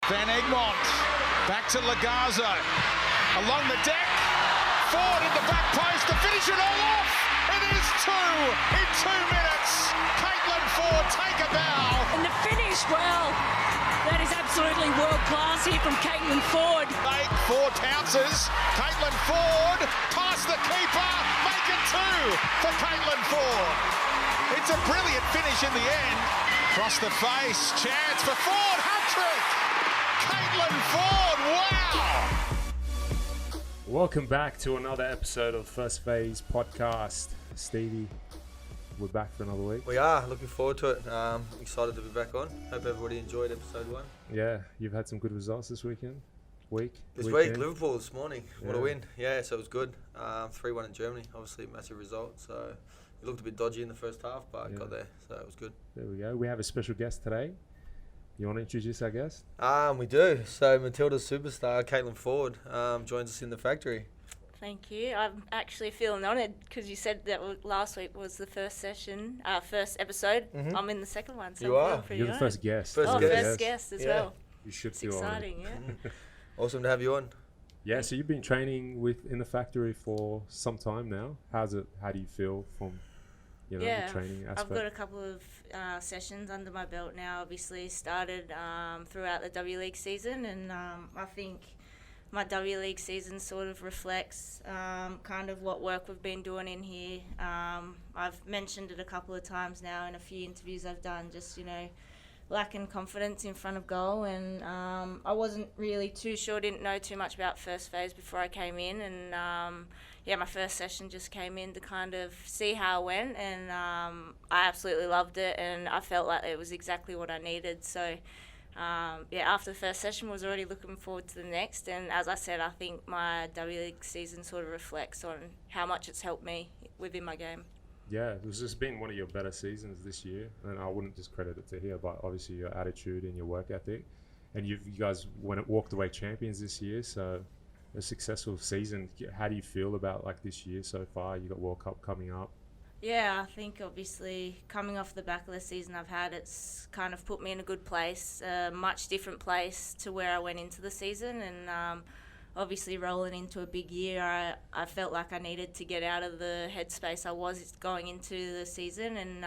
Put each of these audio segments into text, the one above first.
Van Egmond, back to Lagazo, along the deck, Ford in the back post to finish it all off. It is 2 in 2 minutes. Caitlin Ford take a bow. And the finish, well, that is absolutely world class here from Caitlin Ford. 4 pounces. Caitlin Ford past the keeper, make it 2 for Caitlin Ford. It's a brilliant finish in the end. Across the face, chance for Ford, hat-trick. Caitlin Ford, wow! Welcome back to another episode of First Phase Podcast. Stevie, we're back for another week. We are, looking forward to it. Excited to be back on. Hope everybody enjoyed episode 1. Yeah, you've had some good results this weekend. This week, Liverpool this morning. What a win. Yeah, so it was good. 3-1 in Germany, obviously a massive result. So it looked a bit dodgy in the first half, but got there, so it was good. There we go. We have a special guest today. You want to introduce our guest? We do. So Matilda's superstar, Caitlin Ford, joins us in the factory. Thank you. I'm actually feeling honoured because you said that last week was the first session, first episode. Mm-hmm. I'm in the second one, so you are. You're the first guest. First guest as well. You should it's feel exciting, honoured. yeah. Awesome to have you on. Yeah, so you've been training in the factory for some time now. How do you feel from the training aspect? I've got a couple of sessions under my belt now. Obviously started throughout the W League season, and I think my W League season sort of reflects kind of what work we've been doing in here. I've mentioned it a couple of times now in a few interviews I've done, just, lacking confidence in front of goal, and I wasn't really too sure, didn't know too much about first phase before I came in, and my first session just came in to kind of see how it went, and I absolutely loved it, and I felt like it was exactly what I needed. So after the first session, was already looking forward to the next, and as I said, I think my W League season sort of reflects on how much it's helped me within my game. Yeah, it's just been one of your better seasons this year, and I wouldn't discredit it to here, but obviously your attitude and your work ethic, and you guys walked away champions this year, so a successful season. How do you feel about this year so far? You got World Cup coming up. Yeah, I think obviously coming off the back of the season I've had, it's kind of put me in a good place, a much different place to where I went into the season, and obviously rolling into a big year, I felt like I needed to get out of the headspace I was going into the season, and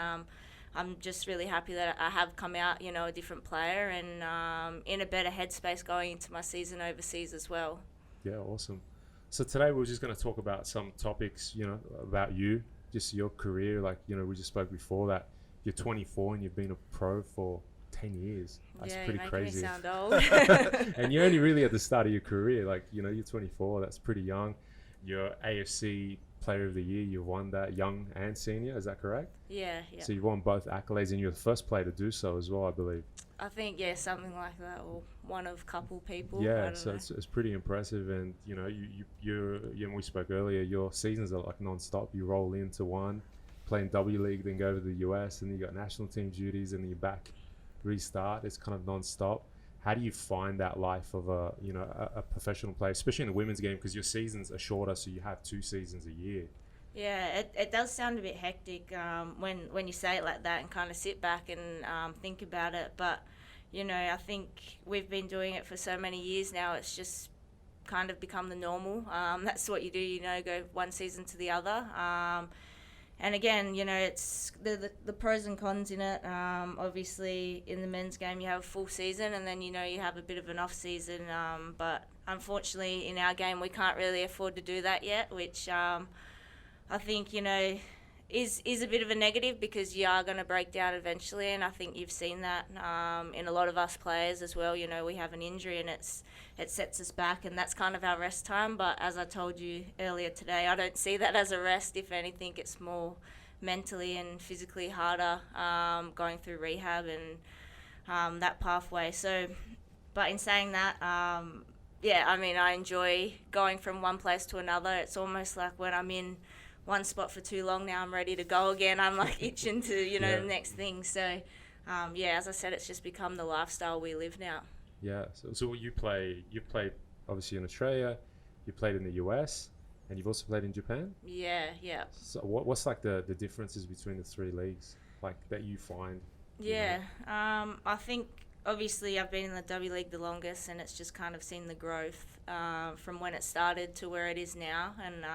I'm just really happy that I have come out, a different player, and in a better headspace going into my season overseas as well. Yeah, awesome. So today we're just going to talk about some topics, about you, just your career. We just spoke before that you're 24 and you've been a pro for 10 years. That's pretty crazy. Yeah, you're making me sound old. And you're only really at the start of your career. You're 24. That's pretty young. You're AFC Player of the Year. You won that, young and senior. Is that correct? Yeah. So you won both accolades, and you're the first player to do so as well, I believe. I think, something like that, or one of a couple people. Yeah, so it's pretty impressive, and you're we spoke earlier. Your seasons are non-stop. You roll into one, play in W League, then go to the US, and then you got national team duties, and then you're back, restart. It's kind of non-stop. How do you find that life of a professional player, especially in the women's game, because your seasons are shorter, so you have 2 seasons a year? Yeah, it does sound a bit hectic when you say it like that and kind of sit back and think about it. But, I think we've been doing it for so many years now, it's just kind of become the normal. That's what you do, go one season to the other. And again, it's the pros and cons in it. Obviously, in the men's game, you have a full season, and then, you have a bit of an off season. But unfortunately, in our game, we can't really afford to do that yet, which I think, is a bit of a negative, because you are going to break down eventually, and I think you've seen that in a lot of us players as well. We have an injury, and it sets us back, and that's kind of our rest time. But as I told you earlier today, I don't see that as a rest. If anything, it's more mentally and physically harder going through rehab and that pathway. So, but in saying that, I enjoy going from one place to another. It's almost like when I'm in one spot for too long now, I'm ready to go again. I'm itching to, the next thing. So, as I said, it's just become the lifestyle we live now. Yeah. So you played obviously in Australia, you played in the US, and you've also played in Japan? Yeah. So what's the differences between the 3 leagues that you find? Yeah. I think obviously I've been in the W League the longest, and it's just kind of seen the growth from when it started to where it is now, and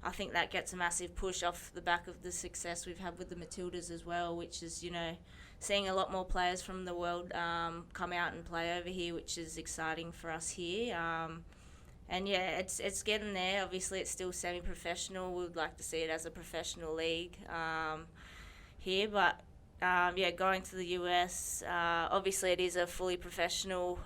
I think that gets a massive push off the back of the success we've had with the Matildas as well, which is, seeing a lot more players from the world come out and play over here, which is exciting for us here. And yeah, it's getting there. Obviously, it's still semi-professional. We would like to see it as a professional league here, but going to the US, obviously it is a fully professional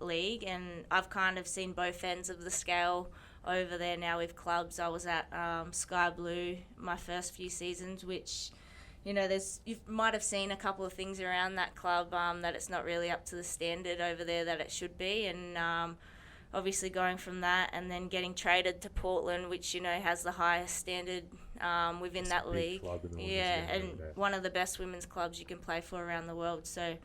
league, and I've kind of seen both ends of the scale over there now with clubs. I was at Sky Blue my first few seasons, which, you might have seen a couple of things around that club that it's not really up to the standard over there that it should be, and obviously going from that and then getting traded to Portland, which, has the highest standard within that league. And one of the best women's clubs you can play for around the world. So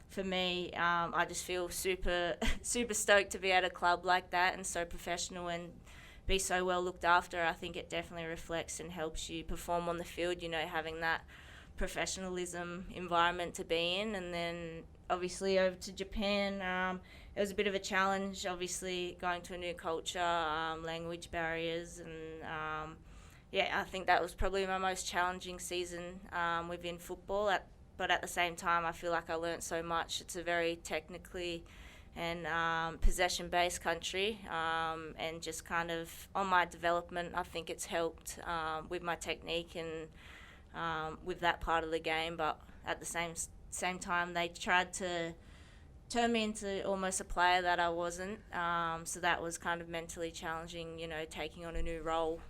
for me, I just feel super, super stoked to be at a club like that and so professional and be so well looked after. I think it definitely reflects and helps you perform on the field, having that professionalism environment to be in. And then obviously over to Japan, it was a bit of a challenge, obviously going to a new culture, language barriers, and I think that was probably my most challenging season within football. But at the same time, I feel like I learnt so much. It's a very technically and possession-based country, and just kind of on my development, I think it's helped with my technique and with that part of the game. But at the same time, they tried to turn me into almost a player that I wasn't. So that was kind of mentally challenging, taking on a new role,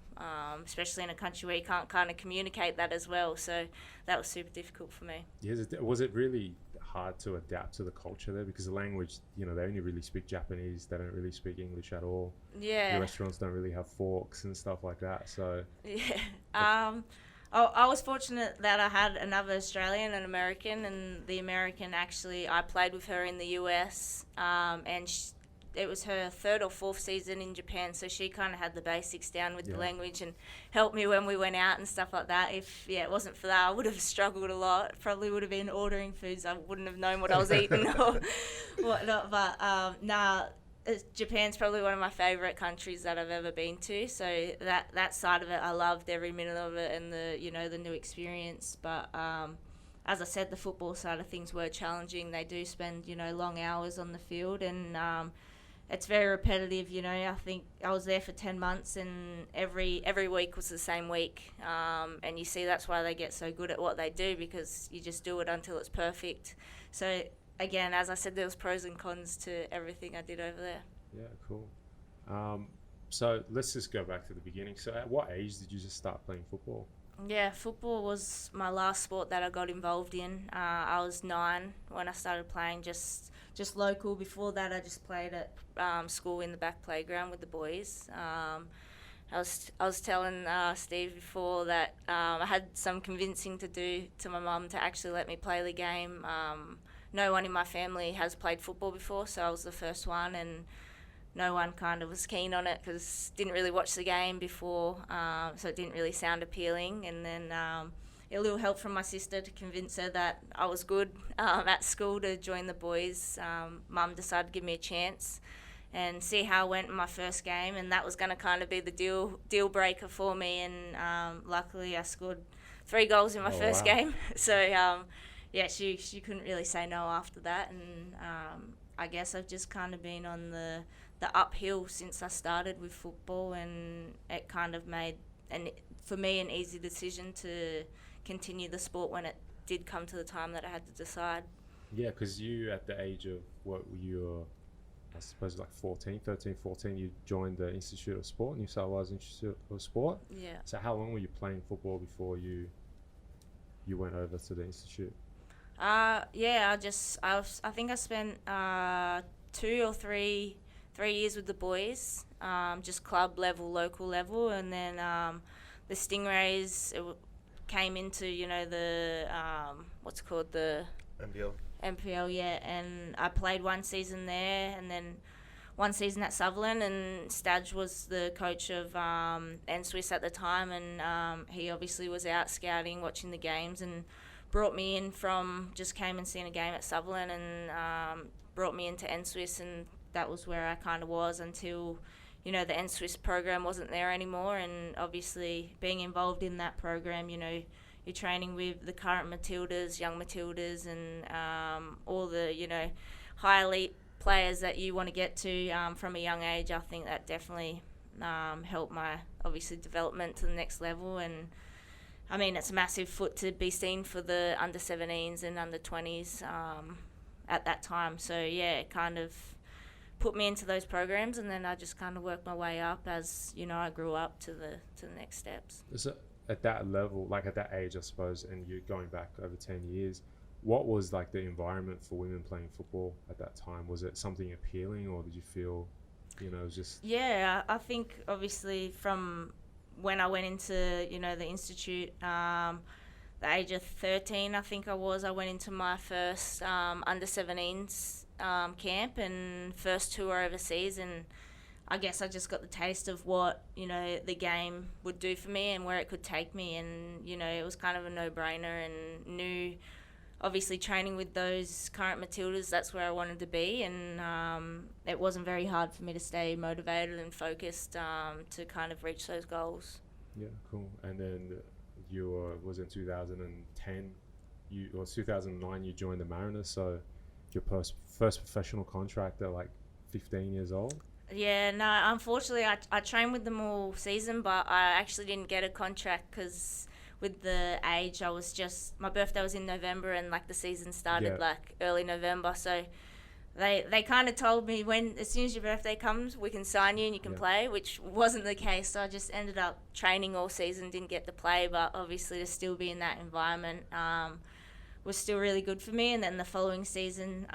especially in a country where you can't kind of communicate that as well. So that was super difficult for me. Yes, was it really hard to adapt to the culture there? Because the language, they only really speak Japanese. They don't really speak English at all. Yeah. The restaurants don't really have forks and stuff like that. So yeah. I was fortunate that I had another Australian, an American, and the American actually, I played with her in the US, and it was her third or fourth season in Japan, so she kind of had the basics down with the language and helped me when we went out and stuff like that. If it wasn't for that, I would have struggled a lot. Probably would have been ordering foods. I wouldn't have known what I was eating or whatnot. But Japan's probably one of my favourite countries that I've ever been to. So that side of it, I loved every minute of it, and the new experience. But as I said, the football side of things were challenging. They do spend long hours on the field, and it's very repetitive. I think I was there for 10 months, and every week was the same week. And you see that's why they get so good at what they do, because you just do it until it's perfect. So again, as I said, there was pros and cons to everything I did over there. Yeah, cool. So let's just go back to the beginning. So at what age did you just start playing football? Yeah, football was my last sport that I got involved in. I was 9 when I started playing, just local. Before that, I just played at school in the back playground with the boys. I was telling Steve before that I had some convincing to do to my mum to actually let me play the game. No one in my family has played football before, so I was the first one, and no one kind of was keen on it because didn't really watch the game before, so it didn't really sound appealing. And then a little help from my sister to convince her that I was good at school to join the boys. Mum decided to give me a chance and see how I went in my first game, and that was going to kind of be the deal breaker for me. And luckily I scored 3 goals in my first game. So she couldn't really say no after that, and I guess I've just kind of been on the uphill since I started with football, and it kind of made, for me, an easy decision to continue the sport when it did come to the time that I had to decide. Yeah, because you, at the age of what you were, I suppose like 13, 14, you joined the Institute of Sport, New South Wales Institute of Sport. Yeah. So how long were you playing football before you went over to the Institute? I think I spent 2 or 3 years with the boys, just club level, local level, and then the Stingrays came into the what's it called, the NPL, yeah, and I played 1 season there, and then 1 season at Sutherland, and Stadge was the coach of NSWIS at the time, and he obviously was out scouting, watching the games, and brought me in from, just came and seen a game at Sutherland and brought me into NSWIS, and that was where I kind of was until, you know, the NSWIS program wasn't there anymore. And obviously being involved in that program, you know, you're training with the current Matildas, young Matildas, and all the, you know, high elite players that you want to get to from a young age. I think that definitely helped my, obviously, development to the next level. And I mean, it's a massive foot to be seen for the under 17s and under 20s at that time. So yeah, it kind of put me into those programs, and then I just kind of worked my way up as, you know, I grew up to the next steps. So at that level, like at that age, I suppose, and you're going back over 10 years, what was like the environment for women playing football at that time? Was it something appealing, or did you feel, you know, it was just... Yeah, I think obviously from when I went into, you know, the institute, the age of 13, I think I went into my first under 17s camp and first tour overseas, and I guess I just got the taste of what, you know, the game would do for me and where it could take me. And, you know, it was kind of a no-brainer, and knew, obviously, training with those current Matildas, that's where I wanted to be. And it wasn't very hard for me to stay motivated and focused to kind of reach those goals. Yeah, cool. And then was in 2010, or 2009, you joined the Mariners, so your first professional contract at like 15 years old? Yeah, no, unfortunately, I trained with them all season, but I actually didn't get a contract because with the age, my birthday was in November, and like the season started like early November, so they kind of told me, as soon as your birthday comes, we can sign you and you can play, which wasn't the case. So I just ended up training all season, didn't get to play, but obviously to still be in that environment was still really good for me. And then the following season,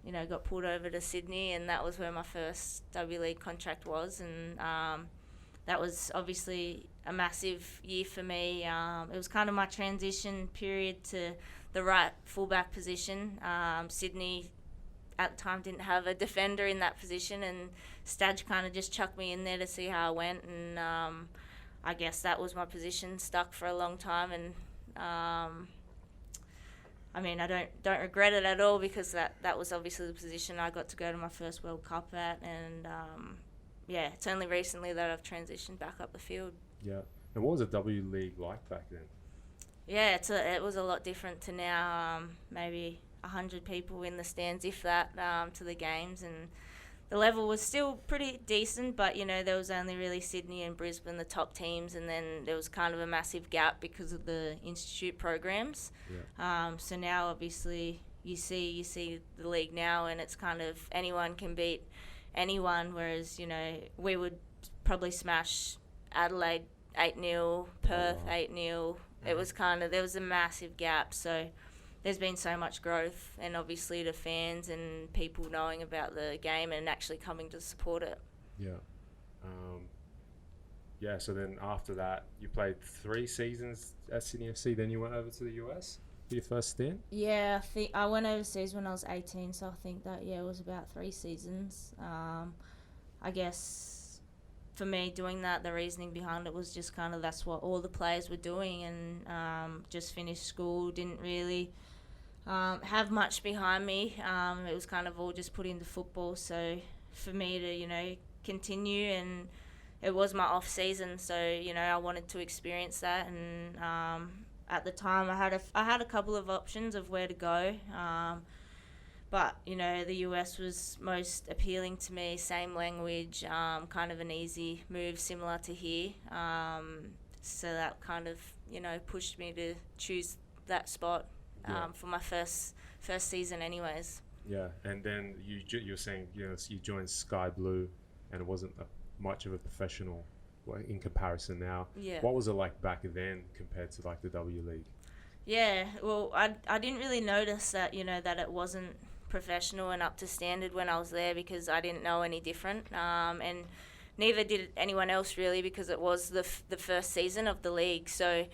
you know, got pulled over to Sydney, and that was where my first W League contract was. And that was obviously a massive year for me. It was kind of my transition period to the right fullback position. Sydney at the time didn't have a defender in that position, and Stadge kind of just chucked me in there to see how I went. And I guess that was my position, stuck for a long time. And I mean, I don't regret it at all, because that was obviously the position I got to go to my first World Cup at. And yeah, it's only recently that I've transitioned back up the field. Yeah. And what was the W League like back then? Yeah, it was a lot different to now. Maybe 100 people in the stands, if that, to the games. And the level was still pretty decent, but, you know, there was only really Sydney and Brisbane, the top teams, and then there was kind of a massive gap because of the institute programs. Yeah. So now, obviously, you see the league now, and it's kind of anyone can beat anyone, whereas, you know, we would probably smash Adelaide 8-0, Perth 8-0. It was kind of, there was a massive gap. So there's been so much growth, and obviously the fans and people knowing about the game and actually coming to support it. Yeah. Yeah, so then after that, you played 3 seasons at Sydney FC, then you went over to the US for your first stint? Yeah, I think I went overseas when I was 18, so I think that, it was about 3 seasons. I guess for me, doing that, the reasoning behind it was just kind of that's what all the players were doing, and just finished school, didn't really have much behind me. It was kind of all just put into football, so for me to, you know, continue, and it was my off season, so, you know, I wanted to experience that. And at the time I had a couple of options of where to go, but, you know, the US was most appealing to me, same language, kind of an easy move similar to here, so that kind of, you know, pushed me to choose that spot for my first season anyways. Yeah, and then you're saying, you know, you joined Sky Blue, and it wasn't much of a professional in comparison now. Yeah. What was it like back then compared to like the W League? Yeah, well, I didn't really notice that, you know, that it wasn't professional and up to standard when I was there, because I didn't know any different, and neither did anyone else really, because it was the first season of the league. So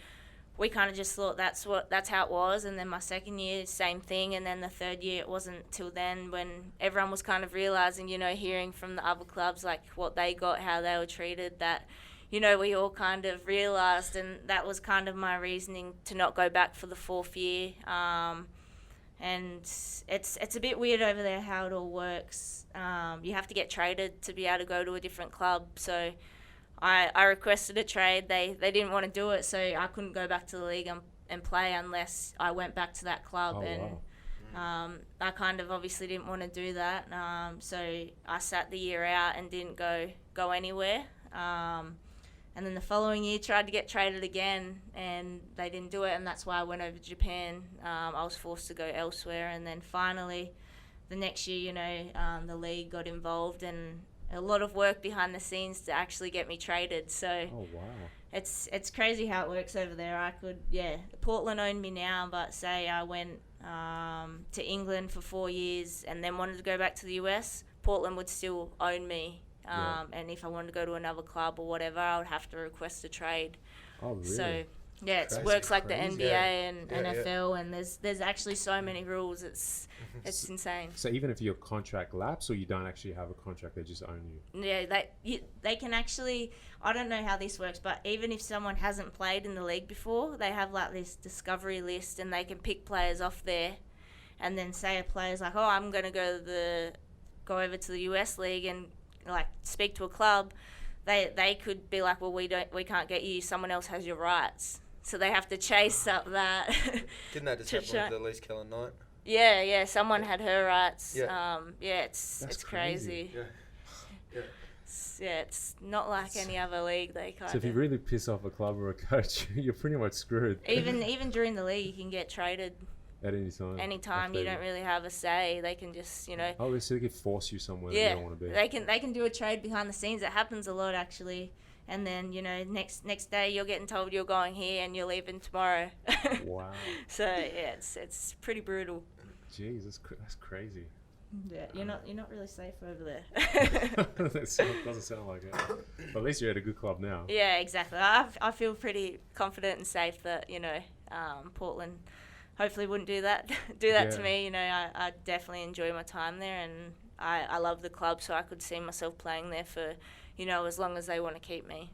we kind of just thought that's how it was. And then my second year, same thing. And then the third year, it wasn't till then when everyone was kind of realising, you know, hearing from the other clubs, like what they got, how they were treated, that, we all kind of realised, and that was kind of my reasoning to not go back for the 4th year. And it's a bit weird over there how it all works. You have to get traded to be able to go to a different club. So I requested a trade. They didn't want to do it, so I couldn't go back to the league and play unless I went back to that club. I kind of obviously didn't want to do that. So I sat the year out and didn't go anywhere. And then the following year tried to get traded again, and they didn't do it, and that's why I went over to Japan. I was forced to go elsewhere, and then finally the next year, the league got involved, and a lot of work behind the scenes to actually get me traded. So it's crazy how it works over there. Portland owned me now, but say I went to England for 4 years and then wanted to go back to the US, Portland would still own me. And if I wanted to go to another club or whatever, I would have to request a trade. Oh, really? So, it works like the NBA and NFL, and there's actually so many rules. It's insane. So even if your contract lapses or you don't actually have a contract, they just own you? Yeah, they can actually, I don't know how this works, but even if someone hasn't played in the league before, they have like this discovery list, and they can pick players off there, and then say a player's like, oh, I'm going to go over to the US league and like speak to a club, they could be like, well, we can't get you, someone else has your rights, so they have to chase up that. Didn't that just happen with Elise Kellen Knight? Yeah, someone had her rights. Yeah. It's crazy. It's not like any other league. So if you really piss off a club or a coach, you're pretty much screwed. Even during the league, you can get traded at any time. Anytime, you don't really have a say. They can just, Oh, so they can force you somewhere that you don't want to be. They can do a trade behind the scenes. It happens a lot, actually. And then, next day you're getting told you're going here and you're leaving tomorrow. Wow. So yeah, it's pretty brutal. Jeez, that's crazy. Yeah, you're not really safe over there. That doesn't sound like it. But at least you're at a good club now. Yeah, exactly. I feel pretty confident and safe that Portland hopefully wouldn't do that to me. I definitely enjoy my time there, and I love the club, so I could see myself playing there for as long as they want to keep me.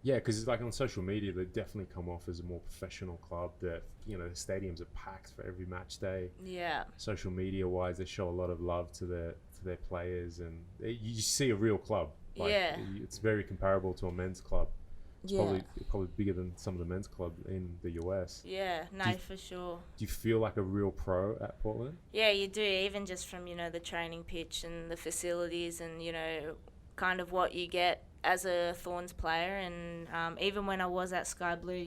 Yeah, because like on social media, they definitely come off as a more professional club. That the stadiums are packed for every match day. Yeah. Social media wise, they show a lot of love to their players, and you see a real club. It's very comparable to a men's club. It's probably bigger than some of the men's clubs in the US. Yeah, for sure. Do you feel like a real pro at Portland? Yeah, you do. Even just from the training pitch and the facilities, and kind of what you get as a Thorns player. And even when I was at Sky Blue,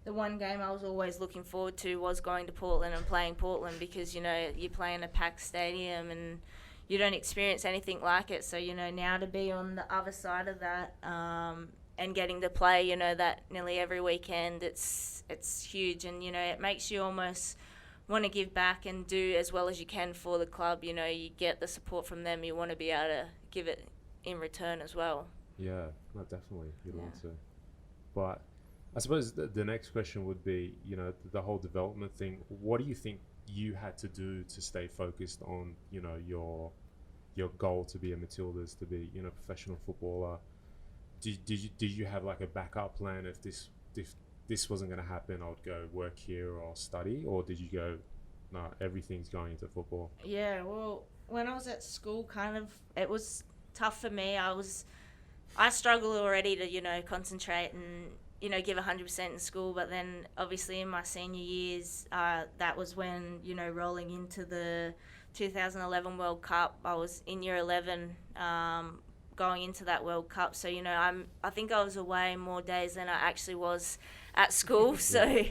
the one game I was always looking forward to was going to Portland and playing Portland, because you play in a packed stadium and you don't experience anything like it. So now to be on the other side of that and getting to play that nearly every weekend, it's huge. And it makes you almost want to give back and do as well as you can for the club. You get the support from them, you want to be able to give it in return as well. Yeah, no, definitely you'd want to. But I suppose the next question would be, the whole development thing. What do you think you had to do to stay focused on, your goal to be a Matildas, to be, professional footballer? Did you have like a backup plan if this wasn't going to happen, I would go work here or study? Or did you go, no, everything's going into football? Yeah, well, when I was at school, it was tough for me. I struggled already to, concentrate and, give 100% in school. But then obviously in my senior years, that was when, rolling into the 2011 World Cup, I was in year 11, going into that World Cup. So, I think I was away more days than I actually was at school. So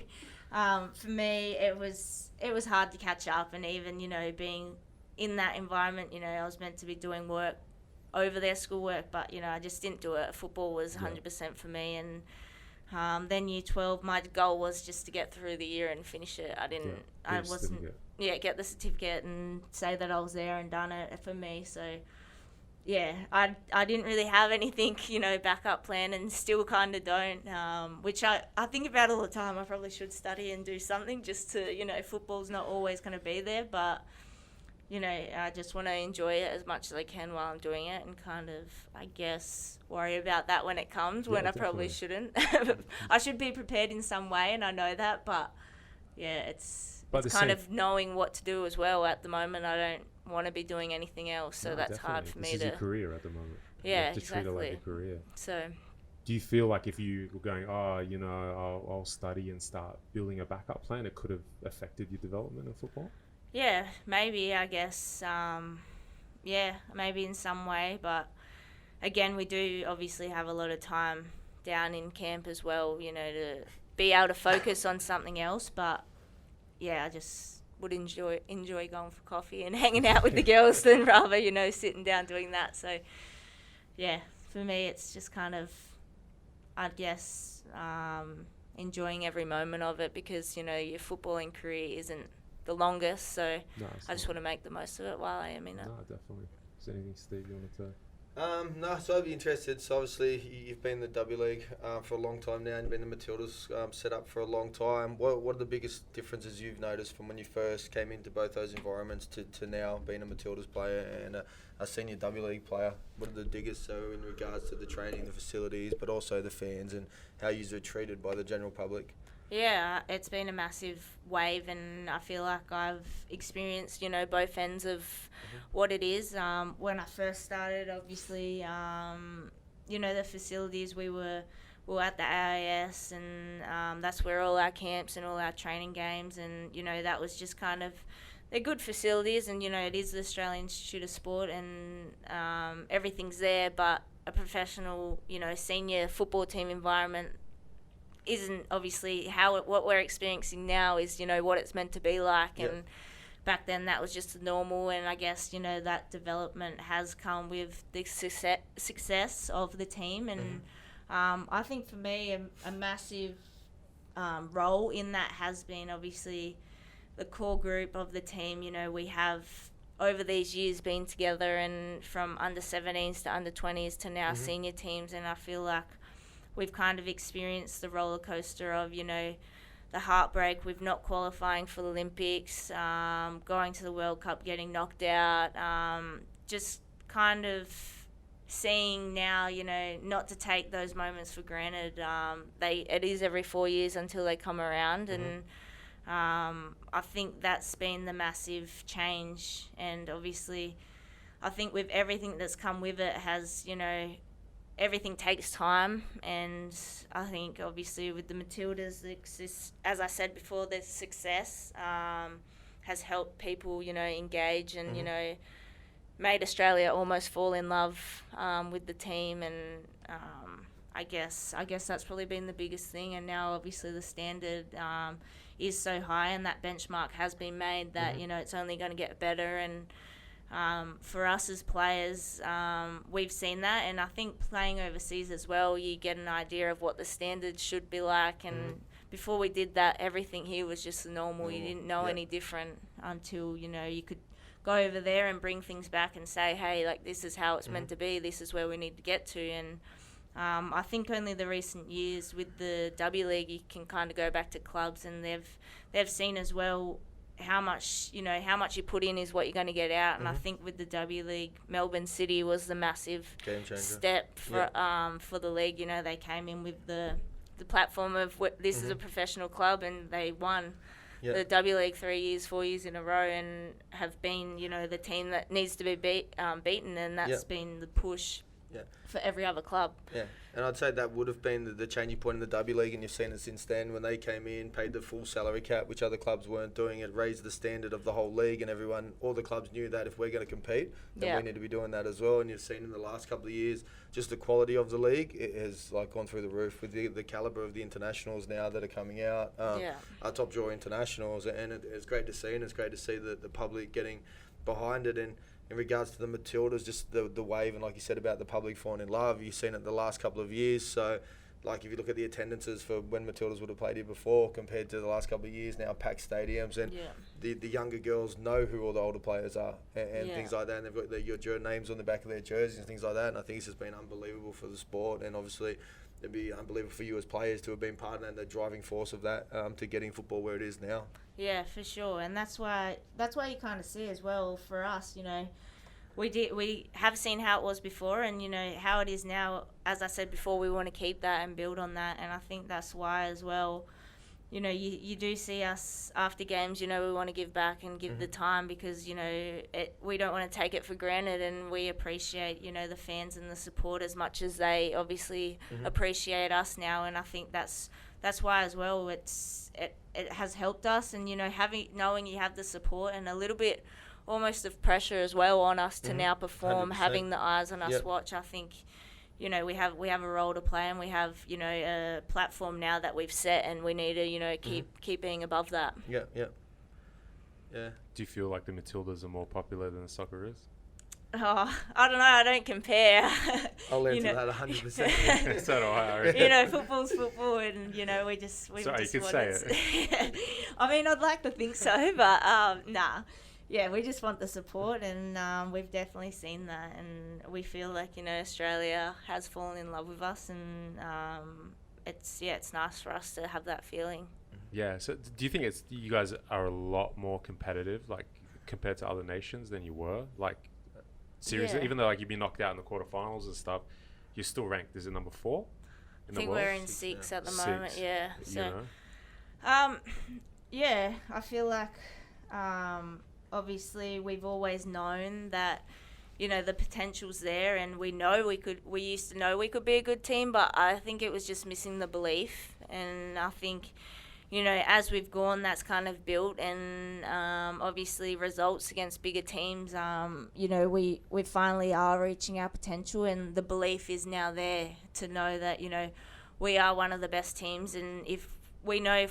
for me, it was hard to catch up. And even, being in that environment, I was meant to be doing work over their schoolwork, but I just didn't do it. Football was 100% for me. And then year 12, my goal was just to get through the year and finish it. Get the certificate and say that I was there and done it for me. So I didn't really have anything, backup plan, and still kind of don't, which I think about all the time. I probably should study and do something just to, football's not always going to be there, but you know, I just want to enjoy it as much as I can while I'm doing it, and kind of, I guess, worry about that when it comes, when I probably shouldn't. I should be prepared in some way, and I know that, but yeah, it's kind of knowing what to do as well. At the moment, I don't want to be doing anything else, so that's hard for me to... This is your career at the moment. Yeah, you have to treat it like a career. So... Do you feel like if you were going, I'll study and start building a backup plan, it could have affected your development in football? Yeah, maybe, I guess. Maybe in some way. But again, we do obviously have a lot of time down in camp as well, you know, to be able to focus on something else. But yeah, I just would enjoy going for coffee and hanging out with the girls than rather, you know, sitting down doing that. So yeah, for me, it's just kind of, I guess, enjoying every moment of it, because, you know, your footballing career isn't the longest, so I just want to make the most of it while I am in it. No, definitely. Is there anything, Steve, you wanted to... No, so I'd be interested. So obviously you've been in the W League for a long time now, and you've been in the Matildas set up for a long time. What are the biggest differences you've noticed from when you first came into both those environments to now being a Matildas player and a senior W League player? What are the biggest, so in regards to the training, the facilities, but also the fans and how you're treated by the general public? Yeah, it's been a massive wave, and I feel like I've experienced, you know, both ends of what it is. When I first started, obviously, you know, the facilities, we were at the AIS, and that's where all our camps and all our training games, and, you know, that was just kind of, they're good facilities, and, you know, it is the Australian Institute of Sport, and everything's there, but a professional, you know, senior football team environment isn't obviously what we're experiencing now is, you know, what it's meant to be like. And back then that was just the normal, and I guess, you know, that development has come with the success of the team. And I think for me a massive role in that has been obviously the core group of the team. You know, we have over these years been together, and from under 17s to under 20s to now senior teams, and I feel like we've kind of experienced the roller coaster of, you know, the heartbreak with not qualifying for the Olympics, going to the World Cup, getting knocked out, just kind of seeing now, you know, not to take those moments for granted. It is every 4 years until they come around, and I think that's been the massive change. And obviously, I think with everything that's come with it has, you know, everything takes time, and I think obviously with the Matildas, as I said before, the success has helped people, you know, engage, and you know, made Australia almost fall in love with the team, and I guess that's probably been the biggest thing. And now obviously the standard is so high, and that benchmark has been made that you know, it's only going to get better. And for us as players, we've seen that, and I think playing overseas as well, you get an idea of what the standards should be like. And before we did that, everything here was just normal. You didn't know any different until, you know, you could go over there and bring things back and say, hey, like, this is how it's meant to be, this is where we need to get to. And I think only the recent years with the W League, you can kind of go back to clubs, and they've seen as well how much you put in is what you're going to get out. And I think with the W League, Melbourne City was the massive step for the league. You know, they came in with the platform of this is a professional club, and they won the W League 4 years in a row, and have been, you know, the team that needs to be beaten, and that's been the push for every other club. Yeah, and I'd say that would have been the changing point in the W League, and you've seen it since then when they came in, paid the full salary cap, which other clubs weren't doing. It raised the standard of the whole league, and all the clubs knew that if we're going to compete, then we need to be doing that as well. And you've seen in the last couple of years, just the quality of the league, it has like gone through the roof with the calibre of the internationals now that are coming out, our top draw internationals, and it's great to see, and it's great to see the public getting behind it. And in regards to the Matildas, just the wave, and like you said about the public falling in love, you've seen it the last couple of years. So like if you look at the attendances for when Matildas would have played here before compared to the last couple of years now, packed stadiums, and the younger girls know who all the older players are and things like that, and they've got your names on the back of their jerseys and things like that, and I think it's just been unbelievable for the sport, and obviously it'd be unbelievable for you as players to have been part of that and the driving force of that to getting football where it is now. Yeah, for sure, and that's why you kind of see as well for us, you know. We have seen how it was before, and you know how it is now. As I said before, we want to keep that and build on that, and I think that's why as well. You know, you do see us after games. You know, we want to give back and give the time because you know we don't want to take it for granted, and we appreciate the fans and the support as much as they obviously appreciate us now. And I think that's why as well it has helped us, and you know knowing you have the support and a little bit almost of pressure as well on us to now perform, 100%. having the eyes on us watch. I think, you know, we have a role to play, and we have, you know, a platform now that we've set, and we need to, you know, keep being above that. Yeah. Do you feel like the Matildas are more popular than the Socceroos? Oh, I don't know. I don't compare. I'll answer that 100%. So do I. You know, football's football, and you know, we just Sorry, just you can want say it. I mean, I'd like to think so, but nah. Yeah, we just want the support, and we've definitely seen that, and we feel like, you know, Australia has fallen in love with us, and it's nice for us to have that feeling. Yeah. So do you think you guys are a lot more competitive, like compared to other nations than you were? Like seriously, even though like you've been knocked out in the quarterfinals and stuff, you're still ranked. Is it number 4? I think we're in 6 at the moment. Yeah. So, you know? Yeah, I feel like. Obviously, we've always known that, you know, the potential's there, and we used to know we could be a good team, but I think it was just missing the belief. And I think, you know, as we've gone, that's kind of built, and obviously results against bigger teams, you know, we finally are reaching our potential, and the belief is now there to know that, you know, we are one of the best teams, and if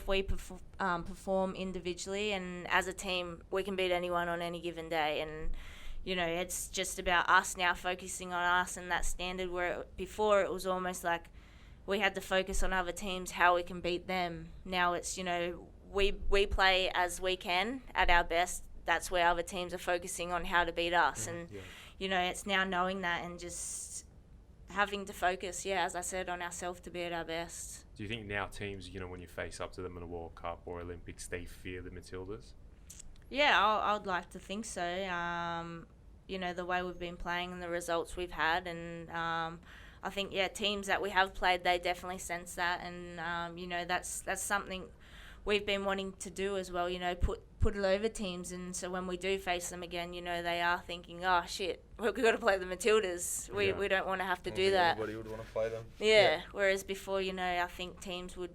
we perform individually and as a team, we can beat anyone on any given day. And, you know, it's just about us now focusing on us and that standard where before it was almost like we had to focus on other teams, how we can beat them. Now it's, you know, we play as we can at our best. That's where other teams are focusing on how to beat us. And, you know, it's now knowing that and just having to focus, as I said, on ourselves to be at our best. Do you think now teams, you know, when you face up to them in a World Cup or Olympics, they fear the Matildas? Yeah, I would like to think so. You know, the way we've been playing and the results we've had, and I think teams that we have played, they definitely sense that, and you know, that's something we've been wanting to do as well. You know, put it over teams, and so when we do face them again, you know, they are thinking, oh shit, we've got to play the Matildas. We don't want to have to do that. Anybody would want to play them. Yeah. Whereas before, you know, I think teams would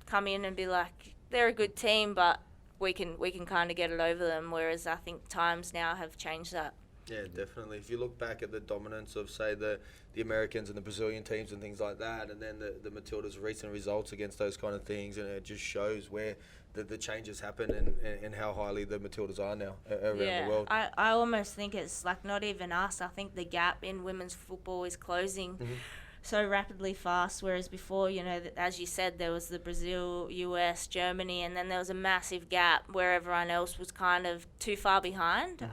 come in and be like, they're a good team, but we can kind of get it over them. Whereas I think times now have changed that. Yeah, definitely. If you look back at the dominance of, say, the Americans and the Brazilian teams and things like that, and then the Matildas' recent results against those kind of things, and it just shows where the changes happen and how highly the Matildas are now around the world. I almost think it's like not even us. I think the gap in women's football is closing so rapidly fast, whereas before, you know, as you said, there was the Brazil, US, Germany, and then there was a massive gap where everyone else was kind of too far behind.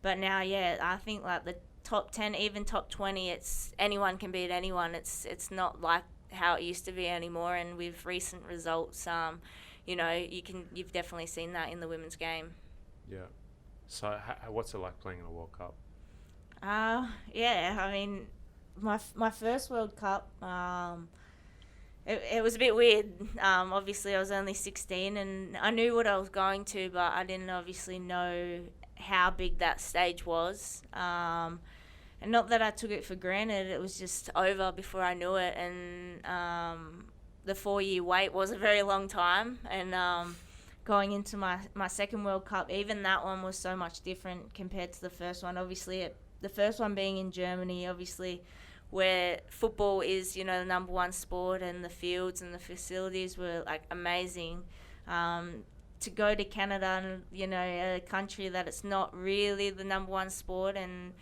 But now, I think like the top 10, even top 20, it's anyone can beat anyone. It's not like how it used to be anymore. And with recent results, you know, you've definitely seen that in the women's game. Yeah. So what's it like playing in a World Cup? I mean, my first World Cup, it was a bit weird. Obviously, I was only 16, and I knew what I was going to, but I didn't obviously know how big that stage was. And not that I took it for granted, it was just over before I knew it. And the 4-year wait was a very long time. And going into my second World Cup, even that one was so much different compared to the first one. Obviously, the first one being in Germany, obviously, where football is, you know, the number one sport, and the fields and the facilities were like amazing. To go to Canada, and you know, a country that it's not really the number one sport, and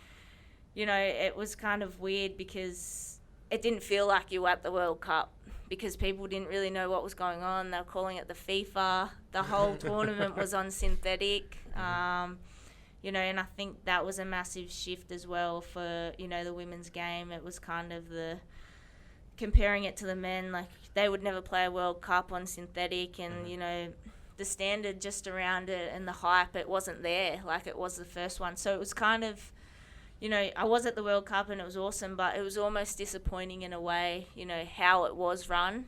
you know, it was kind of weird because it didn't feel like you were at the World Cup. because people didn't really know what was going on. They were calling it the FIFA. The whole tournament was on synthetic. You know, and I think that was a massive shift as well for, you know, the women's game. It was kind of comparing it to the men, like they would never play a World Cup on synthetic, and, you know, the standard just around it and the hype, it wasn't there like it was the first one. So it was kind of, you know, I was at the World Cup and it was awesome, but it was almost disappointing in a way, you know, how it was run.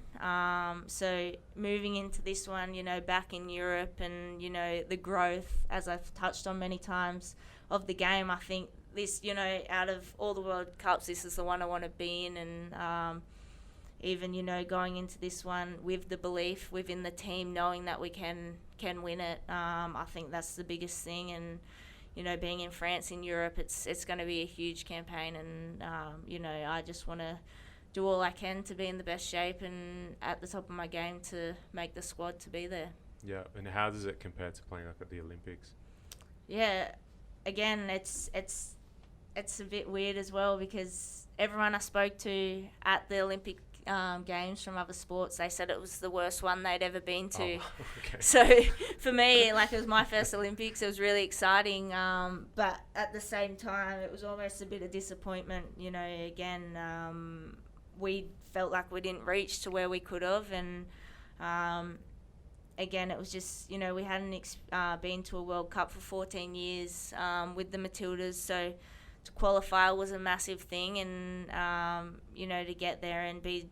So moving into this one, you know, back in Europe and, you know, the growth, as I've touched on many times, of the game, I think this, you know, out of all the World Cups, this is the one I want to be in. And even, you know, going into this one with the belief within the team, knowing that we can win it, I think that's the biggest thing. And, you know, being in France, in Europe, it's going to be a huge campaign, and you know, I just want to do all I can to be in the best shape and at the top of my game to make the squad to be there. Yeah, and how does it compare to playing like at the Olympics? Yeah, again, it's a bit weird as well, because everyone I spoke to at the Olympic games from other sports, they said it was the worst one they'd ever been to. Okay. So for me, like, it was my first Olympics. It was really exciting, but at the same time, it was almost a bit of disappointment. You know, again, we felt like we didn't reach to where we could have, and again, it was just, you know, we hadn't been to a World Cup for 14 years with the Matildas, so to qualify was a massive thing, and you know, to get there and be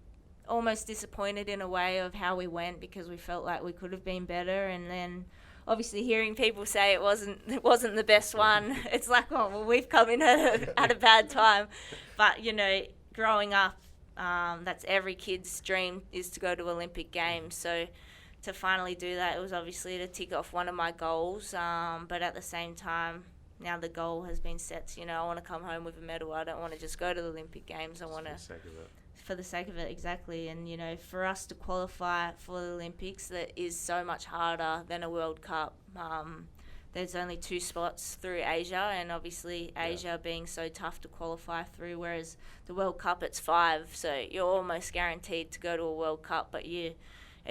almost disappointed in a way of how we went, because we felt like we could have been better. And then obviously hearing people say it wasn't the best one, it's like, oh well, we've come in at a bad time. But, you know, growing up, that's every kid's dream, is to go to Olympic Games. So to finally do that, it was obviously to tick off one of my goals, but at the same time, now the goal has been set. You know, I want to come home with a medal. I don't want to just go to the Olympic Games. I want to, for the sake of it, exactly. And, you know, for us to qualify for the Olympics, that is so much harder than a World Cup. There's only 2 spots through Asia, and obviously Asia being so tough to qualify through, whereas the World Cup, it's 5. So you're almost guaranteed to go to a World Cup, but it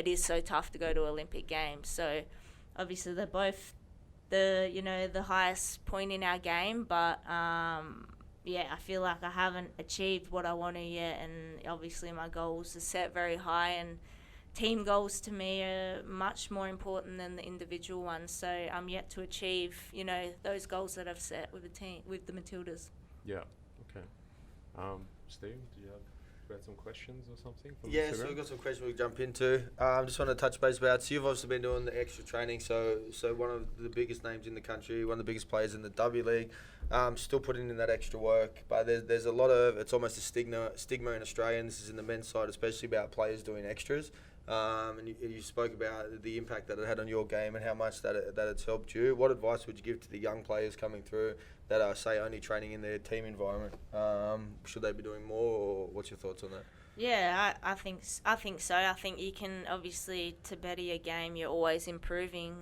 is so tough to go to Olympic Games. So obviously they're both the highest point in our game, but I feel like I haven't achieved what I want to yet, and obviously my goals are set very high, and team goals to me are much more important than the individual ones. So I'm yet to achieve, you know, those goals that I've set with the team, with the Matildas. Yeah. Okay. Steve, do you have some questions or something? Yeah, so we've got some questions we can jump into. Just want to touch base about, so you've obviously been doing the extra training, so one of the biggest names in the country, one of the biggest players in the W League, still putting in that extra work, but there's a lot of, it's almost a stigma in Australia, and this is in the men's side especially, about players doing extras. And you spoke about the impact that it had on your game and how much that it's helped you. What advice would you give to the young players coming through that are, say, only training in their team environment? Should they be doing more, or what's your thoughts on that? Yeah, I think so. I think you can, obviously, to better your game, you're always improving.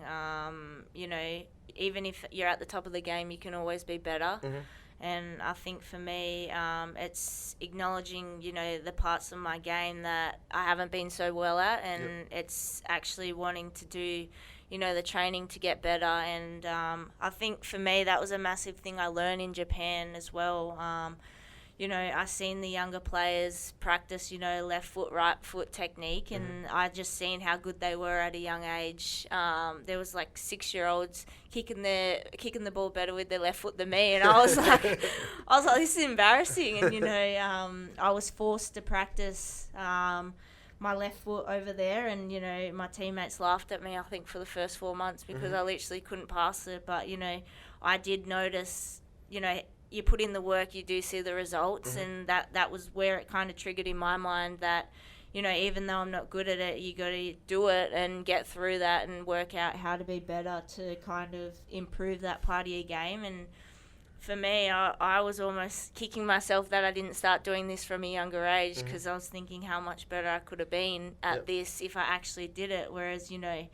You know, even if you're at the top of the game, you can always be better. Mm-hmm. And I think for me, it's acknowledging, you know, the parts of my game that I haven't been so well at, and it's actually wanting to do, you know, the training to get better. And I think for me, that was a massive thing I learned in Japan as well. You know, I seen the younger players practice, you know, left foot, right foot technique, and I just seen how good they were at a young age. There was like 6-year-olds kicking the ball better with their left foot than me, and I was like, this is embarrassing. And, you know, I was forced to practice my left foot over there, and, you know, my teammates laughed at me, I think, for the first 4 months, because I literally couldn't pass it. But, you know, I did notice, you know, you put in the work, you do see the results, and that was where it kind of triggered in my mind that, you know, even though I'm not good at it, you got to do it and get through that and work out how to be better to kind of improve that part of your game. And for me, I was almost kicking myself that I didn't start doing this from a younger age, because I was thinking how much better I could have been at this if I actually did it. Whereas, you know,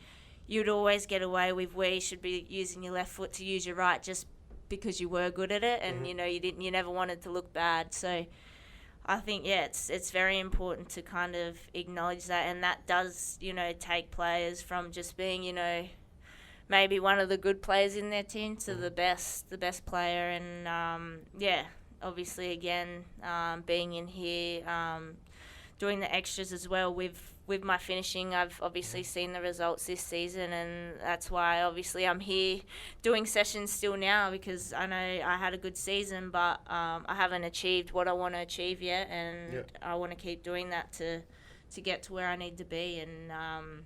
you'd always get away with where you should be using your left foot to use your right, just because you were good at it, and you know, you never wanted to look bad. So I think, yeah, it's very important to kind of acknowledge that, and that does, take players from just being, maybe one of the good players in their team to the best player. And yeah, obviously again, being in here, doing the extras as well with my finishing, I've obviously seen the results this season, and that's why obviously I'm here doing sessions still now, because I know I had a good season, but I haven't achieved what I want to achieve yet, and I want to keep doing that to get to where I need to be. And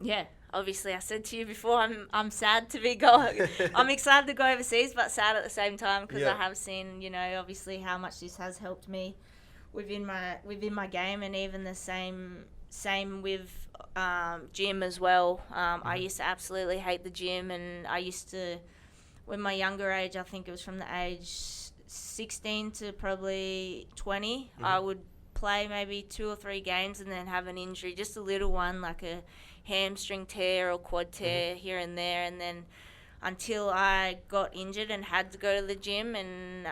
yeah, obviously I said to you before, I'm sad to be going. I'm excited to go overseas, but sad at the same time, because I have seen, obviously how much this has helped me within my game, and even the same with gym as well. I used to absolutely hate the gym, and I used to, when my younger age, I think it was from the age 16 to probably 20, I would play maybe 2 or 3 games and then have an injury, just a little one, like a hamstring tear or quad tear here and there, and then until I got injured and had to go to the gym and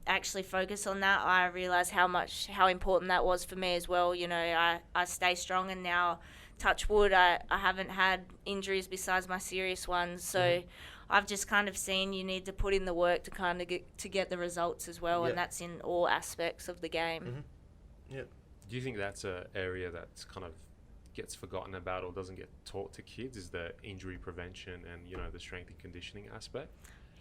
actually focus on that, I realised how important that was for me as well. I stay strong, and now, touch wood, I haven't had injuries besides my serious ones. So I've just kind of seen you need to put in the work to kind of get the results as well, and that's in all aspects of the game. Yeah. Do you think that's an area that's kind of gets forgotten about or doesn't get taught to kids, is the injury prevention and the strength and conditioning aspect?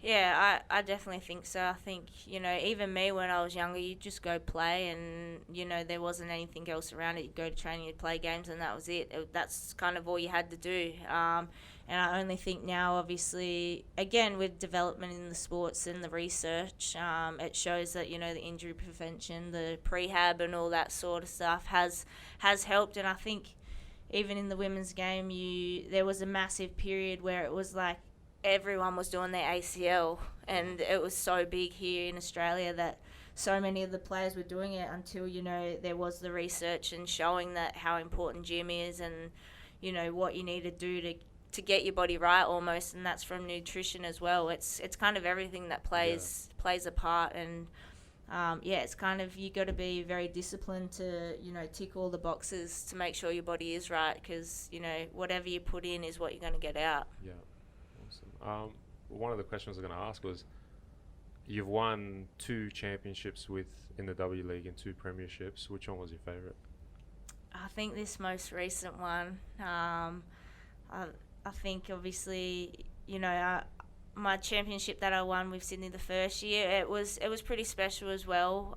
Yeah, I definitely think so. I think, even me when I was younger, you'd just go play, and there wasn't anything else around it. You'd go to training, you'd play games, and that was it. That's kind of all you had to do. And I only think now, obviously, again, with development in the sports and the research, it shows that, the injury prevention, the prehab and all that sort of stuff has helped. And I think even in the women's game, there was a massive period where it was like everyone was doing their ACL, and it was so big here in Australia that so many of the players were doing it until, there was the research and showing that how important gym is, and, what you need to do to get your body right almost, and that's from nutrition as well. It's kind of everything that plays a part, and it's kind of, you got to be very disciplined to, tick all the boxes to make sure your body is right, because, whatever you put in is what you're going to get out. Yeah, awesome. One of the questions I was going to ask was, you've won 2 championships in the W League and 2 premierships. Which one was your favourite? I think this most recent one, I think obviously, my championship that I won with Sydney the first year, it was pretty special as well.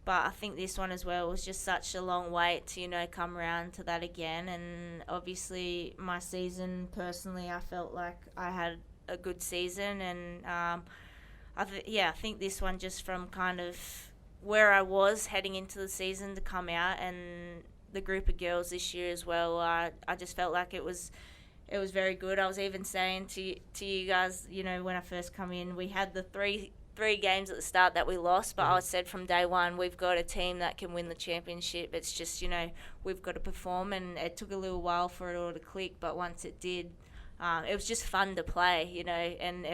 But I think this one as well was just such a long wait to, come around to that again. And obviously my season, personally, I felt like I had a good season. And I think this one, just from kind of where I was heading into the season to come out, and the group of girls this year as well, I just felt like it was very good. I was even saying to you guys, when I first come in, we had the three games at the start that we lost, but I said from day one, we've got a team that can win the championship. It's just, we've got to perform, and it took a little while for it all to click, but once it did, it was just fun to play, and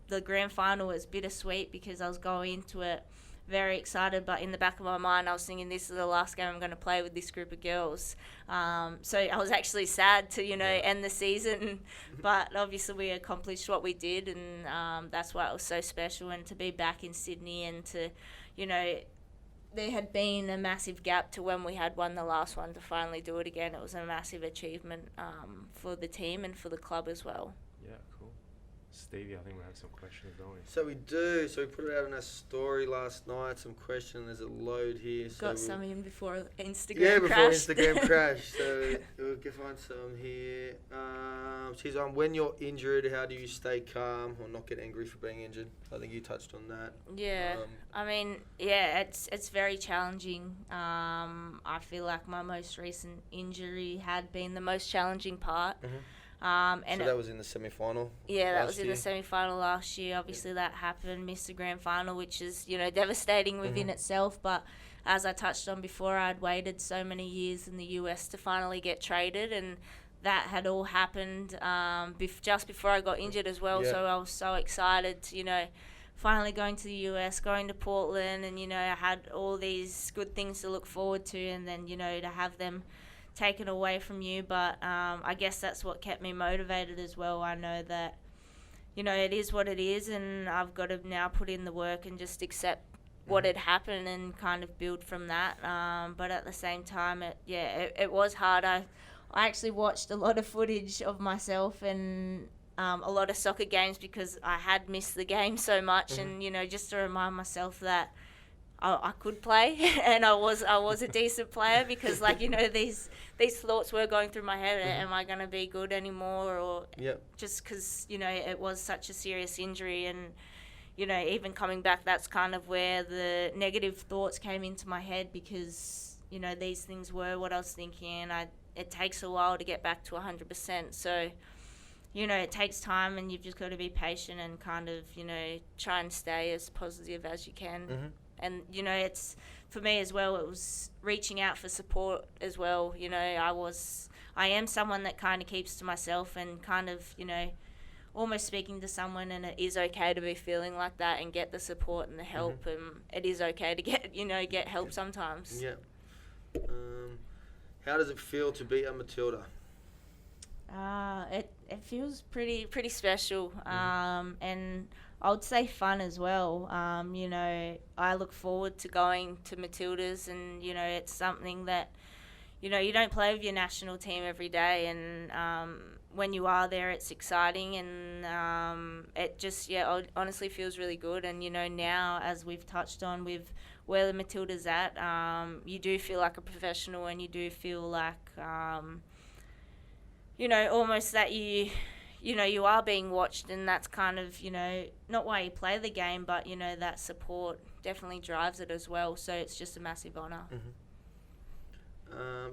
the grand final was bittersweet, because I was going into it very excited, but in the back of my mind I was thinking, this is the last game I'm going to play with this group of girls. So I was actually sad to end the season, but obviously we accomplished what we did, and that's why it was so special. And to be back in Sydney, and to there had been a massive gap to when we had won the last one, to finally do it again, it was a massive achievement for the team and for the club as well. Yeah, cool. Stevie, I think we have some questions, don't we? So we do. So we put it out in our story last night, some questions. There's a load here. So Got some in before Instagram crashed. Yeah, before Instagram crashed. So we'll find some here. She's on, when you're injured, how do you stay calm or not get angry for being injured? I think you touched on that. Yeah, I mean, it's very challenging. I feel like my most recent injury had been the most challenging part. And so that was in the semi-final. Yeah, that was in the semi-final last year. Obviously, that happened. Missed the grand final, which is devastating within itself. But as I touched on before, I'd waited so many years in the US to finally get traded, and that had all happened just before I got injured as well. Yeah. So I was so excited to finally going to the US, going to Portland, and, you know, I had all these good things to look forward to, and then, you know, to have them taken away from you. But I guess that's what kept me motivated as well. I know that, you know, it is what it is, and I've got to now put in the work and just accept what had happened and kind of build from that. But at the same time, it was hard. I actually watched a lot of footage of myself and a lot of soccer games because I had missed the game so much, and, you know, just to remind myself that I could play and I was a decent player, because, like, you know, these thoughts were going through my head. Am I going to be good anymore? Or just because, you know, it was such a serious injury, and, you know, even coming back, that's kind of where the negative thoughts came into my head, because, you know, these things were what I was thinking, and it takes a while to get back to 100%. So, you know, it takes time, and you've just got to be patient and kind of, you know, try and stay as positive as you can. And, you know, it's, for me as well, it was reaching out for support as well. You know, I am someone that kind of keeps to myself and kind of, you know, almost speaking to someone, and it is okay to be feeling like that and get the support and the help, and it is okay to get help sometimes. Yeah. How does it feel to be a Matilda? It feels pretty special, and I would say fun as well. You know, I look forward to going to Matildas, and, you know, it's something that, you know, you don't play with your national team every day, and when you are there, it's exciting, and it just, honestly feels really good. And, you know, now, as we've touched on with where the Matildas at, you do feel like a professional, and you do feel like, you know, almost that you know, you are being watched, and that's kind of, you know, not why you play the game, but, you know, that support definitely drives it as well. So it's just a massive honour.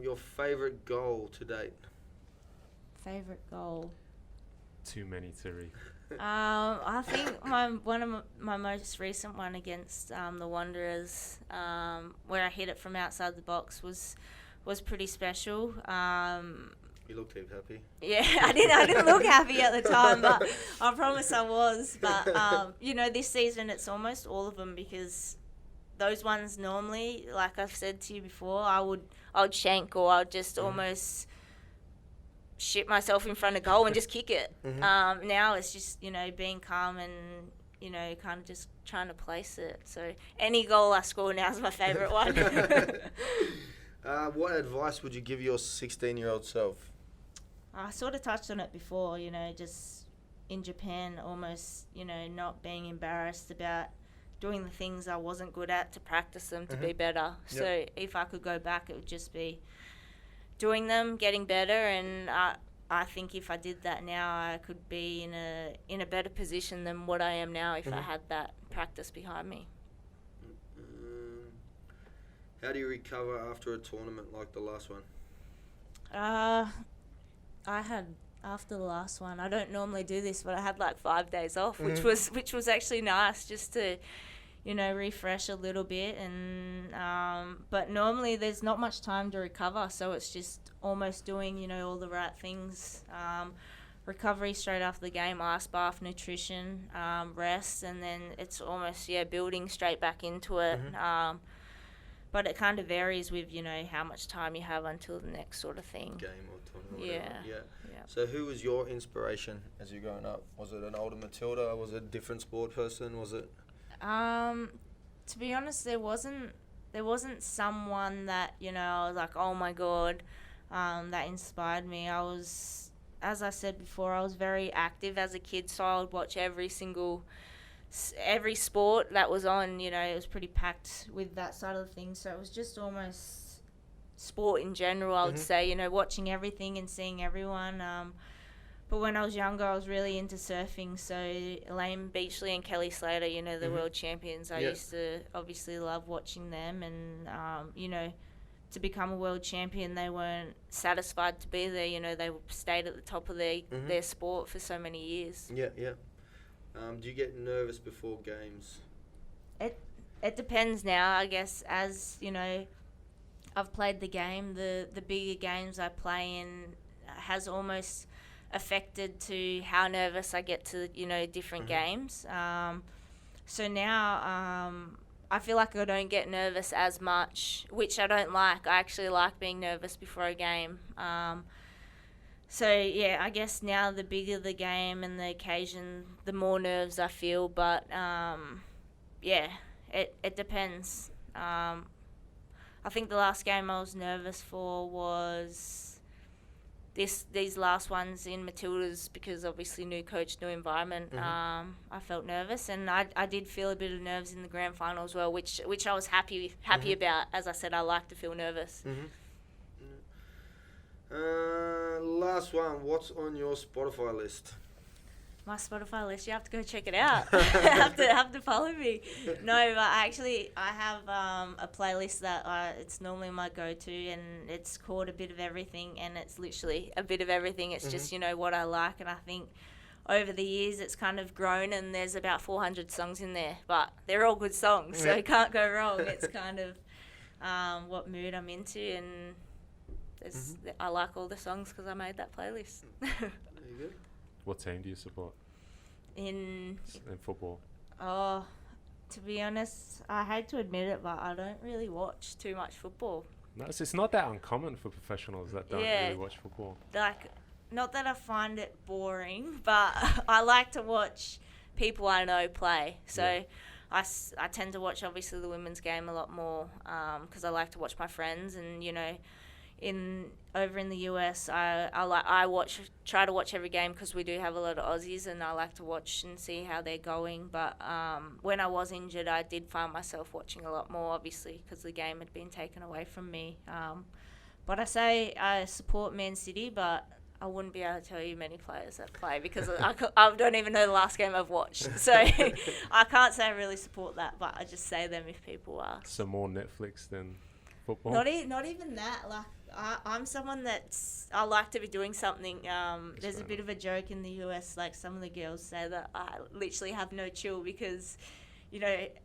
Your favourite goal to date? Favourite goal? Too many to read. I think one of my most recent one against the Wanderers, where I hit it from outside the box, was pretty special. You looked heap happy. Yeah, I didn't look happy at the time, but I promise I was. But you know, this season it's almost all of them, because those ones normally, like I've said to you before, I would shank, or I would just almost shit myself in front of goal and just kick it. Now it's just, you know, being calm and, you know, kind of just trying to place it. So any goal I score now is my favourite one. What advice would you give your 16-year-old self? I sort of touched on it before, you know, just in Japan, almost, you know, not being embarrassed about doing the things I wasn't good at to practice them to be better. So if I could go back, it would just be doing them, getting better, and I think if I did that now, I could be in a better position than what I am now if I had that practice behind me. How do you recover after a tournament like the last one? I had, after the last one, I don't normally do this, but I had like 5 days off, which was actually nice, just to, you know, refresh a little bit. And but normally there's not much time to recover, so it's just almost doing, you know, all the right things. Recovery straight after the game, ice bath, nutrition, rest, and then it's almost building straight back into it. But it kind of varies with, you know, how much time you have until the next sort of thing. Game or tournament. Yeah. So who was your inspiration as you're growing up? Was it an older Matilda? Was it a different sport person? Was it? To be honest, there wasn't someone that, you know, I was like, oh my God, that inspired me. I was, as I said before, I was very active as a kid, so I would watch every sport that was on. You know, it was pretty packed with that side of the thing, so it was just almost sport in general, I would say, you know, watching everything and seeing everyone. But when I was younger, I was really into surfing, so Elaine Beachley and Kelly Slater, you know, the world champions, I used to obviously love watching them. And you know, to become a world champion, they weren't satisfied to be there, you know, they stayed at the top of their sport for so many years. Do you get nervous before games? It depends now, I guess. As you know, I've played the game. The bigger games I play in has almost affected to how nervous I get to, you know, different games. So now I feel like I don't get nervous as much, which I don't like. I actually like being nervous before a game. So yeah, I guess now the bigger the game and the occasion, the more nerves I feel. But yeah, it depends. I think the last game I was nervous for was these last ones in Matildas, because obviously new coach, new environment. I felt nervous, and I did feel a bit of nerves in the grand final as well, which I was happy about. As I said, I like to feel nervous. Last one. What's on your Spotify list? My Spotify list, you have to go check it out. have to follow me. No, but I have a playlist that it's normally my go-to, and it's called A Bit of Everything, and it's literally a bit of everything. It's just, what I like, and I think over the years it's kind of grown, and there's about 400 songs in there, but they're all good songs, so you can't go wrong. It's kind of what mood I'm into, and I like all the songs because I made that playlist. There you go. What team do you support In football? Oh, to be honest, I hate to admit it, but I don't really watch too much football. No, it's not that uncommon for professionals that don't really watch football. Like, not that I find it boring, but I like to watch people I know play. So I tend to watch, obviously, the women's game a lot more because I like to watch my friends, and, over in the US, I try to watch every game because we do have a lot of Aussies, and I like to watch and see how they're going. But when I was injured, I did find myself watching a lot more, obviously, because the game had been taken away from me. But I say I support Man City, but I wouldn't be able to tell you many players that play because I don't even know the last game I've watched. So I can't say I really support that, but I just say them if people ask. So more Netflix than football? Not even that. Like, I'm someone I like to be doing something. There's a bit of a joke in the US, like some of the girls say that I literally have no chill because,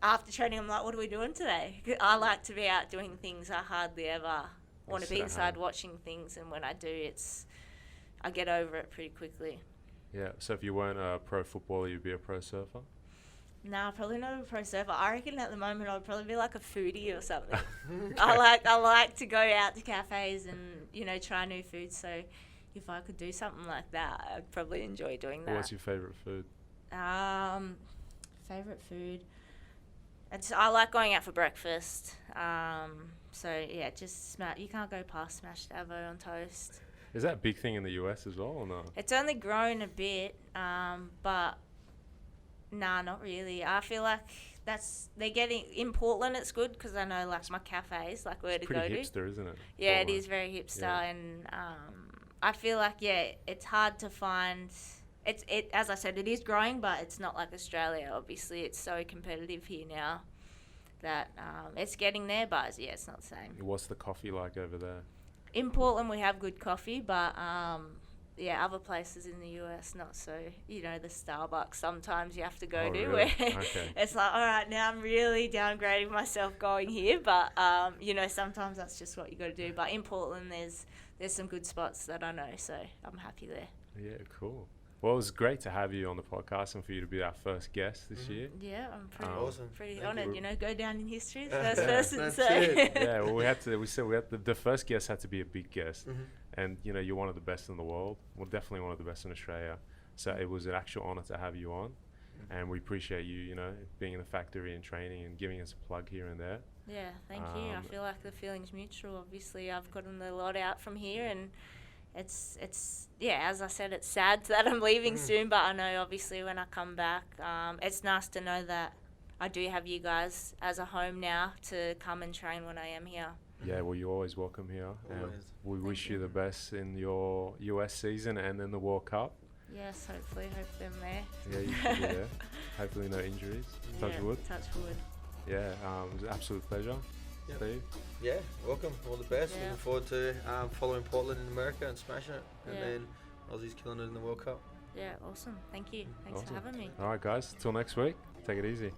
after training I'm like, what are we doing today? I like to be out doing things. I hardly ever want to be inside watching things, and when I do, I get over it pretty quickly. Yeah, so if you weren't a pro footballer, you'd be a pro surfer? No, probably not a pro surfer. I reckon at the moment I'd probably be like a foodie or something. I like to go out to cafes and try new food. So if I could do something like that, I'd probably enjoy doing that. What's your favourite food? Favorite food. I like going out for breakfast. So yeah, just you can't go past smashed avo on toast. Is that a big thing in the US as well, or no? It's only grown a bit, but. Nah, not really. I feel like they're getting in Portland. It's good because I know like my cafes, like where to go to. Pretty hipster, isn't it? Yeah, Portland. it is very hipster, and I feel like it's hard to find. It as I said, it is growing, but it's not like Australia. Obviously, it's so competitive here now that it's getting there, but it's not the same. What's the coffee like over there? In Portland, we have good coffee, but other places in the US, not so. The Starbucks sometimes you have to go to really? where Okay. it's like, all right, now I'm really downgrading myself going here. But, sometimes that's just what you got to do. But in Portland, there's some good spots that I know, so I'm happy there. Yeah, cool. Well, it was great to have you on the podcast and for you to be our first guest this year. Yeah, I'm Awesome. pretty Thank honoured. you. Go down in history as the first person. That's So. it. Yeah, well, the first guest had to be a big guest. And, you're one of the best in the world. Well, definitely one of the best in Australia. So it was an actual honour to have you on. And we appreciate you, being in the factory and training and giving us a plug here and there. Yeah, thank you. I feel like the feeling's mutual. Obviously, I've gotten a lot out from here, and it's as I said, it's sad that I'm leaving soon, but I know obviously when I come back, it's nice to know that I do have you guys as a home now to come and train when I am here. Yeah, well, you're always welcome here. Always. We wish you the best in your US season and in the World Cup. Yes, hopefully I'm there. Yeah, you should be there. Hopefully no injuries. Touch wood. Touch wood. Yeah, it was an absolute pleasure. Yep. Steve. Yeah, welcome. All the best. Yeah. Looking forward to following Portland in America and smashing it. And Yeah. then Aussies killing it in the World Cup. Yeah, awesome. Thank you. Thanks Awesome. for having me. All right, guys. Till next week. Take it easy.